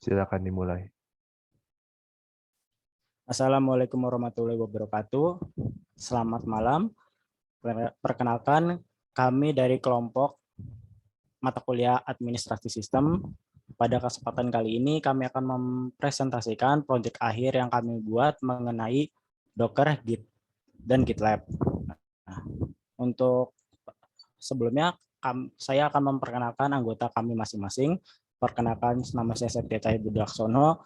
Silakan dimulai. Assalamualaikum warahmatullahi wabarakatuh. Selamat malam. Perkenalkan, kami dari kelompok mata kuliah Administrasi Sistem. Pada kesempatan kali ini kami akan mempresentasikan proyek akhir yang kami buat mengenai Docker, Git, dan GitLab. Nah, untuk sebelumnya saya akan memperkenalkan anggota kami masing-masing. Perkenalkan, nama saya Septia Cahaya Budaksono,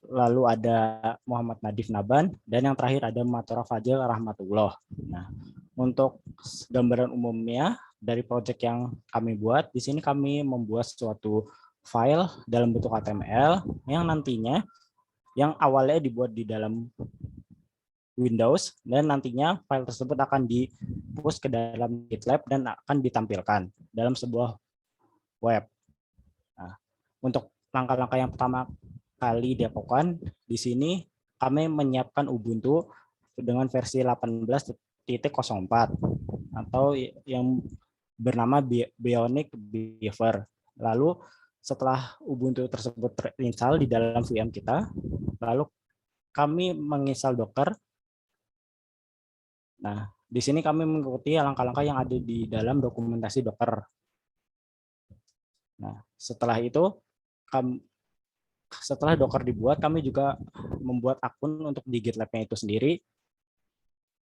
lalu ada Muhammad Nadif Naban, dan yang terakhir ada Matora Fadil Rahmatullah. Nah, untuk gambaran umumnya dari proyek yang kami buat, di sini kami membuat suatu file dalam bentuk HTML yang nantinya yang awalnya dibuat di dalam Windows, dan nantinya file tersebut akan di-push ke dalam GitLab dan akan ditampilkan dalam sebuah web. Nah, untuk langkah-langkah yang pertama kali dilakukan, di sini kami menyiapkan Ubuntu dengan versi 18.04 atau yang bernama Bionic Beaver. Lalu setelah Ubuntu tersebut terinstall di dalam VM kita, lalu kami menginstal Docker. Nah, di sini kami mengikuti langkah-langkah yang ada di dalam dokumentasi Docker. Nah, setelah itu, setelah Docker dibuat, kami juga membuat akun untuk di GitLab-nya itu sendiri,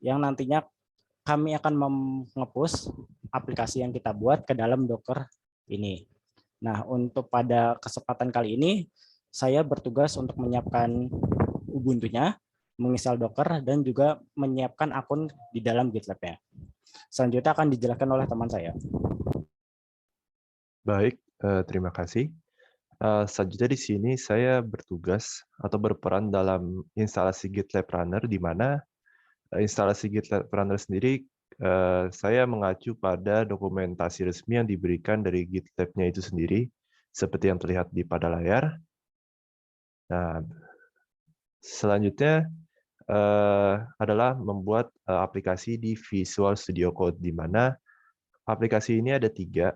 yang nantinya kami akan nge-push aplikasi yang kita buat ke dalam Docker ini. Nah, untuk pada kesempatan kali ini, saya bertugas untuk menyiapkan Ubuntu-nya, menginstal Docker, dan juga menyiapkan akun di dalam GitLab-nya. Selanjutnya akan dijelaskan oleh teman saya. Baik, terima kasih. Selanjutnya di sini saya bertugas atau berperan dalam instalasi GitLab Runner, di mana instalasi GitLab Runner sendiri saya mengacu pada dokumentasi resmi yang diberikan dari GitLab-nya itu sendiri, seperti yang terlihat pada layar. Nah, selanjutnya adalah membuat aplikasi di Visual Studio Code, di mana aplikasi ini ada 3,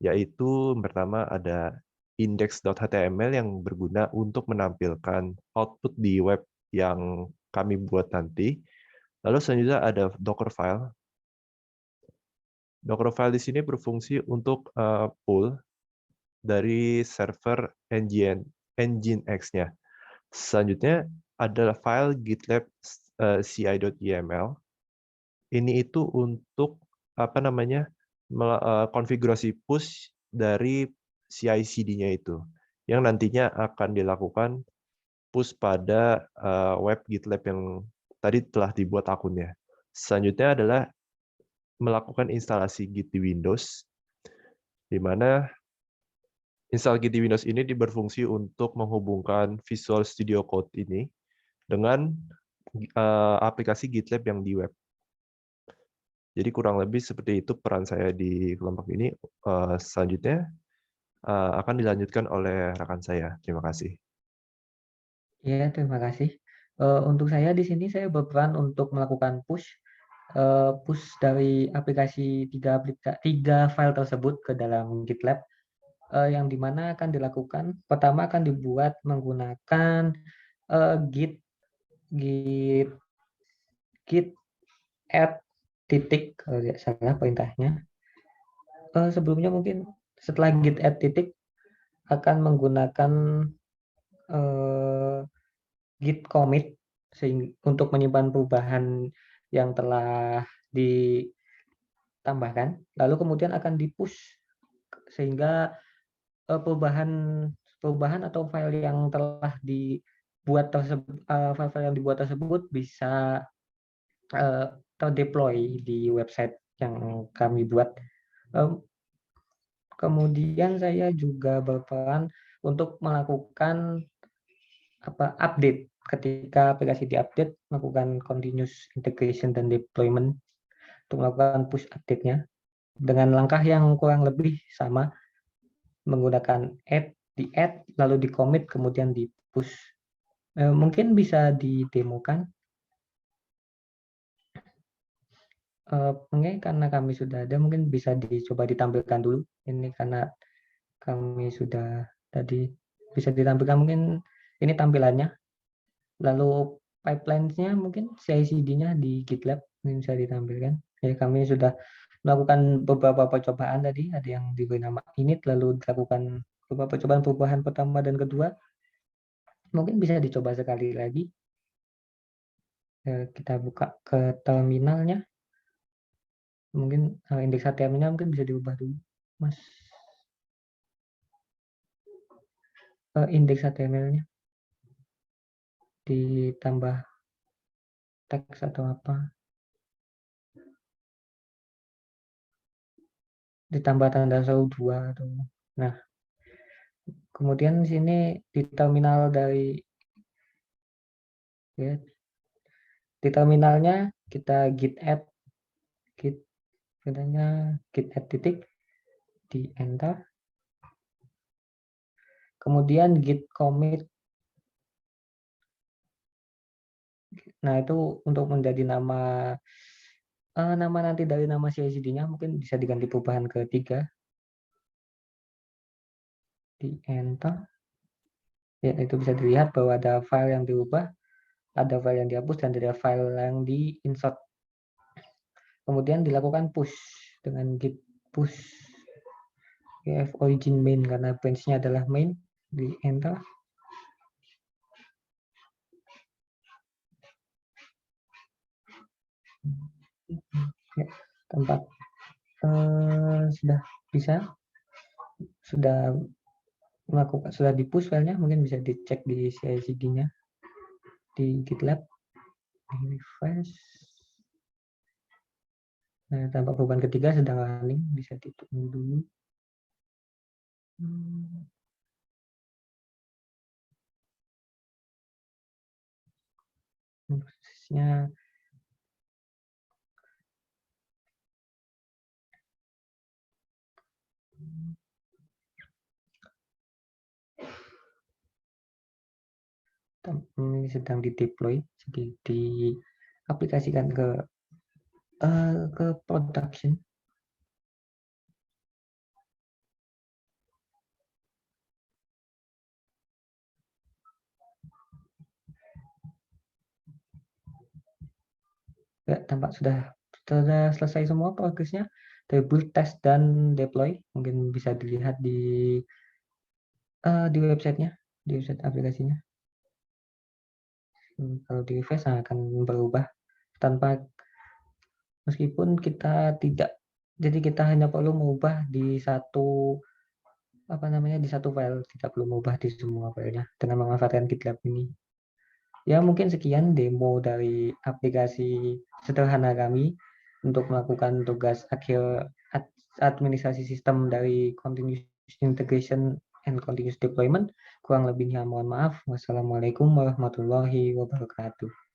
yaitu pertama ada index.html yang berguna untuk menampilkan output di web yang kami buat nanti. Lalu selanjutnya ada Dockerfile. Dockerfile di sini berfungsi untuk pull dari server Nginx-nya. Selanjutnya adalah file GitLab ci.yml. Ini itu untuk konfigurasi push dari CI/CD-nya itu, yang nantinya akan dilakukan push pada web GitLab yang tadi telah dibuat akunnya. Selanjutnya adalah melakukan instalasi Git di Windows, di mana install Git di Windows ini berfungsi untuk menghubungkan Visual Studio Code ini dengan aplikasi GitLab yang di web. Jadi kurang lebih seperti itu peran saya di kelompok ini. Selanjutnya akan dilanjutkan oleh rekan saya. Terima kasih. Ya, terima kasih. Untuk saya di sini saya berperan untuk melakukan push dari aplikasi tiga file tersebut ke dalam GitLab, yang dimana akan dilakukan pertama akan dibuat menggunakan git add titik kalau tidak salah perintahnya. Sebelumnya mungkin setelah git add titik akan menggunakan git commit untuk menyimpan perubahan yang telah ditambahkan, lalu kemudian akan di-push sehingga perubahan atau file yang telah dibuat tersebut bisa terdeploy di website yang kami buat. Kemudian saya juga berperan untuk melakukan update ketika aplikasi diupdate, melakukan continuous integration dan deployment untuk melakukan push update-nya dengan langkah yang kurang lebih sama, menggunakan di-add, lalu di-commit, kemudian di-push. Mungkin bisa didemokan. Mungkin karena kami sudah ada, mungkin bisa dicoba ditampilkan dulu. Ini karena kami sudah tadi bisa ditampilkan mungkin ini tampilannya. Lalu pipelines-nya mungkin CI/CD-nya di GitLab ini bisa ditampilkan. Ya, kami sudah melakukan beberapa percobaan tadi, ada yang diberi nama init, lalu dilakukan beberapa percobaan perubahan pertama dan kedua. Mungkin bisa dicoba sekali lagi. Kita buka ke terminalnya. Mungkin indeks HTML-nya mungkin bisa diubah dulu, Mas. Indeks HTML-nya ditambah teks atau apa, ditambah tanda seru 2 atau. Nah, kemudian sini di terminal dari ya, di terminalnya kita git add titik di enter, kemudian git commit. Nah, itu untuk menjadi nama nanti dari nama CI/CD-nya mungkin bisa diganti perubahan ketiga. Di enter. Ya, itu bisa dilihat bahwa ada file yang diubah, ada file yang dihapus, dan ada file yang di insert. Kemudian dilakukan push dengan git push f origin main karena branch-nya adalah main. Di enter. Ya, tempat sudah bisa, sudah melakukan, sudah di push filenya, mungkin bisa dicek di CI/CD-nya di GitLab. Di refresh. Nah, tampak perubahan ketiga sedang running, bisa ditunggu dulu. Prosesnya ini sedang di-deploy, jadi diaplikasikan ke production. Ya, tampak sudah selesai semua progresnya dari build, test, dan deploy. Mungkin bisa dilihat di websitenya, di website aplikasinya. Kalau di refresh akan berubah tanpa, meskipun kita tidak, jadi kita hanya perlu mengubah di satu di satu file, tidak perlu mengubah di semua filenya dengan memanfaatkan GitLab ini. Ya, mungkin sekian demo dari aplikasi sederhana kami untuk melakukan tugas akhir administrasi sistem dari continuous integration and continuous deployment. Kurang lebihnya mohon maaf. Wassalamualaikum warahmatullahi wabarakatuh.